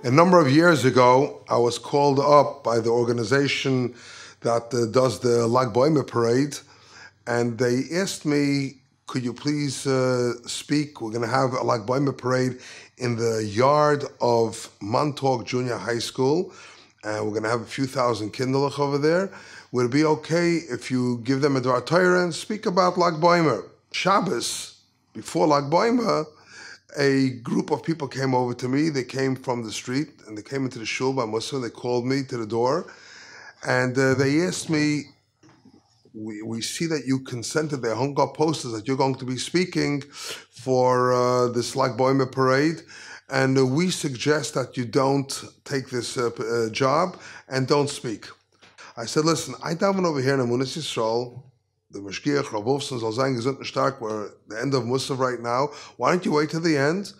A number of years ago, I was called up by the organization that does the Lag B'Omer parade, and they asked me, could you please speak? We're going to have a Lag B'Omer parade in the yard of Montauk Junior High School, and we're going to have a few thousand kinderlich over there. Would it be okay if you give them a Dvar Torah and speak about Lag B'Omer? Shabbos, before Lag B'Omer, a group of people came over to me. They came from the street and they came into the shul by Muslim. They called me to the door and they asked me, we see that you consented, they hung up posters that you're going to be speaking for this Lag B'Omer parade, and we suggest that you don't take this job and don't speak. I said, listen, I daven over here in Amunas Yisrael. The Mashgiach, Rav Wolfson, soll sein gesund und stark. We're at the end of Musaf right now. Why don't you wait till the end?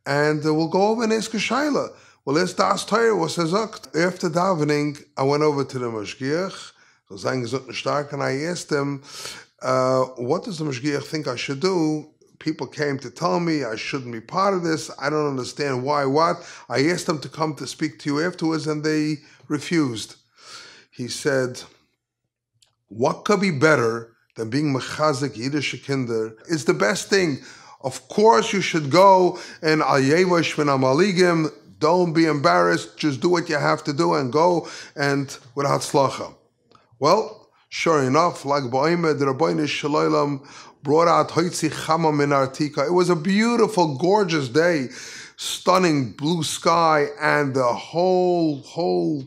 And we'll go over and ask a Shaila. Well, it's Das Torah, was sagt. After davening, I went over to the Mashgiach, soll sein gesund und stark, and I asked him, what does the Mashgiach think I should do? People came to tell me I shouldn't be part of this. I don't understand why, what. I asked them to come to speak to you afterwards, and they refused. He said, what could be better than being mechazik Yiddish kinder? It's the best thing. Of course you should go and al yevosh min amaligim. Don't be embarrassed. Just do what you have to do and go and with hatzlacha. Well, sure enough, Lag B'Omer, the Rabbeinu Shalom brought out Hoitzi Chama min Artika. It was a beautiful, gorgeous day, stunning blue sky, and the whole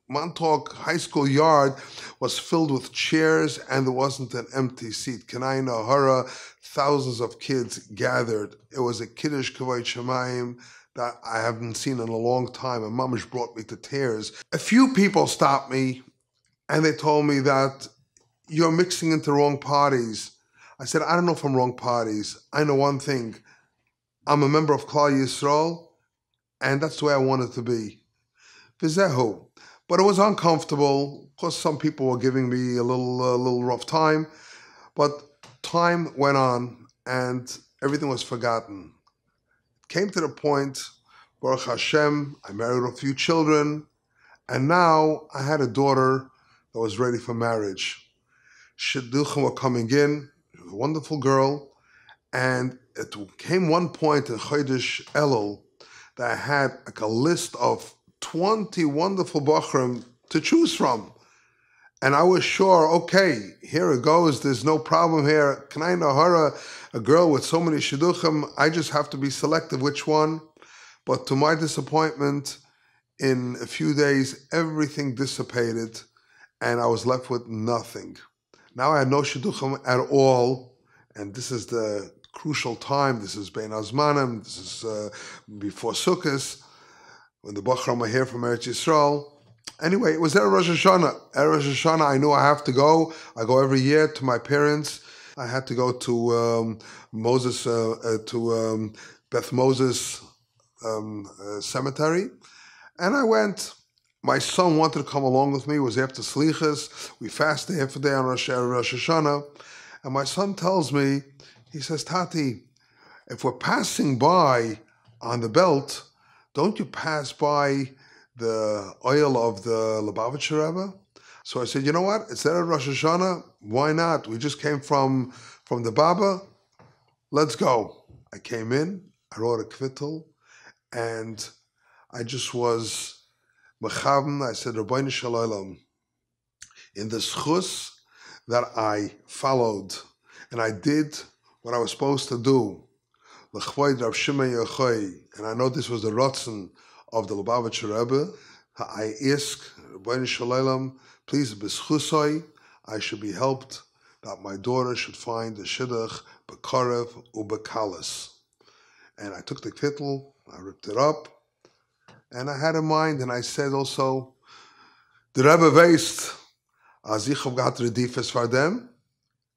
Montauk High School yard was filled with chairs, and there wasn't an empty seat. Kenai Nahara, thousands of kids gathered. It was a Kiddush Kavod Shemayim that I haven't seen in a long time, and Mamish brought me to tears. A few people stopped me, and they told me that you're mixing into wrong parties. I said, I don't know if I'm wrong parties. I know one thing. I'm a member of Klal Yisrael, and that's the way I wanted to be. Vizehu. But it was uncomfortable. Of course, some people were giving me a little rough time. But time went on, and everything was forgotten. It came to the point, Baruch Hashem, I married a few children, and now I had a daughter that was ready for marriage. Shidduchim were coming in, she was a wonderful girl, and it came one point in Chodesh Elul that I had like a list of 20 wonderful bachrim to choose from. And I was sure, okay, here it goes, there's no problem here. Kanai Nahara, a girl with so many shidduchim, I just have to be selective which one. But to my disappointment, in a few days, everything dissipated, and I was left with nothing. Now I had no shidduchim at all, and this is the crucial time. This is Bein Azmanim, this is before Sukkot, when the Bachram are here from Eretz Yisrael. Anyway, it was Erev Rosh Hashanah. Erev Rosh Hashanah, I knew I have to go. I go every year to my parents. I had to go to Beth Moses cemetery. And I went. My son wanted to come along with me. It was after Slichas. We fasted half a day on Rosh Hashanah. And my son tells me, he says, Tati, if we're passing by on the belt, don't you pass by the oil of the Lubavitcher Rebbe? So I said, you know what? It's there at Rosh Hashanah. Why not? We just came from the Baba. Let's go. I came in. I wrote a kvittel. And I just was mechaven. I said, Rabbeinu Shalom, in the schus that I followed and I did what I was supposed to do, l'chvoid Rav Shimon Yochai, and I know this was the Ratzon of the Lubavitcher Rebbe, I ask Rebbeinu Shalom, please, b'schusoi, I should be helped that my daughter should find the shidduch b'karev u'b'kalas. And I took the kittel, I ripped it up, and I had in mind, and I said also, the Rebbe weist, as ich hab gehat redifes for them,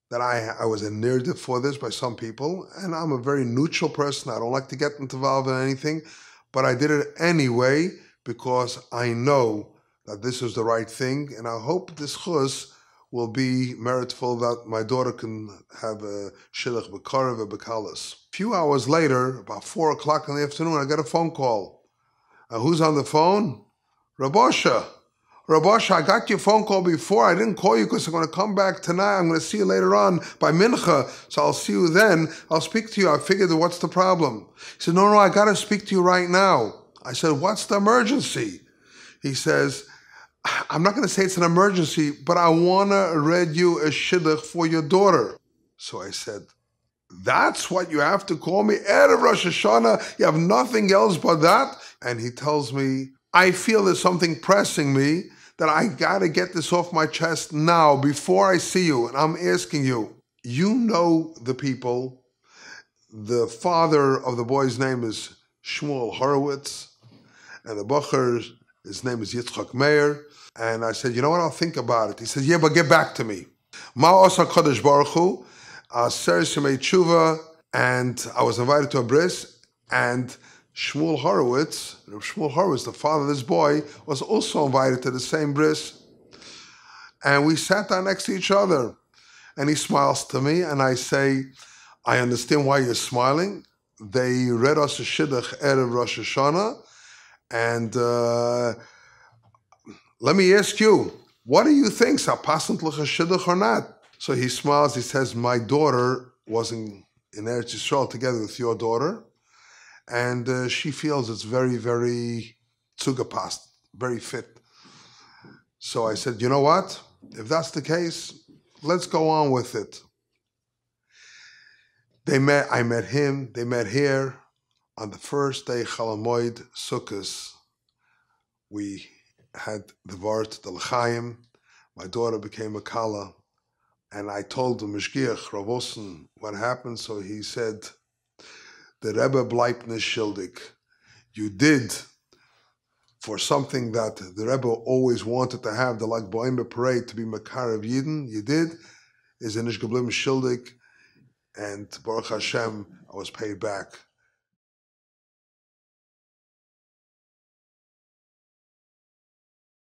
that I was a nirdik for this by some people, and I'm a very neutral person. I don't like to get involved in anything, but I did it anyway because I know that this is the right thing, and I hope this chus will be meritful that my daughter can have a shidduch b'karev b'kalas. A few hours later, about 4 o'clock in the afternoon, I got a phone call. Who's on the phone? Rabosha. Rabosha, I got your phone call before. I didn't call you because I'm going to come back tonight. I'm going to see you later on by Mincha. So I'll see you then. I'll speak to you. I figured, what's the problem? He said, no, I got to speak to you right now. I said, what's the emergency? He says, I'm not going to say it's an emergency, but I want to read you a shidduch for your daughter. So I said, that's what you have to call me? Erev Rosh Hashanah, you have nothing else but that? And he tells me, I feel there's something pressing me that I got to get this off my chest now before I see you. And I'm asking you, you know the people. The father of the boy's name is Shmuel Horowitz, and the Bacher, his name is Yitzchak Meir. And I said, you know what, I'll think about it. He said, yeah, but get back to me. Ma Osa Kodesh Baruch Hu, Aser Shemei Tshuva, and I was invited to a bris, and Shmuel Horowitz, the father of this boy, was also invited to the same bris. And we sat down next to each other. And he smiles to me, and I say, I understand why you're smiling. They read us a shidduch Erev Rosh Hashanah, and let me ask you, what do you think? Sapasant l'cha shidduch or not? So he smiles, he says, my daughter was in Eretz Yisrael together with your daughter, and she feels it's very, very zugepasst, very fit. So I said, you know what? If that's the case, let's go on with it. I met him, they met here. On the first day, Chalamoid Sukkos, we had the Vart, the L'chaim. My daughter became a Kala. And I told the Mishgiach, Rav Ossen, what happened. So he said, the Rebbe bleibt nicht schuldig. You did for something that the Rebbe always wanted to have, the Lag Ba'omer parade, to be Makar of Yidden. You did. Is nicht geblieben schuldig. And Baruch Hashem, I was paid back.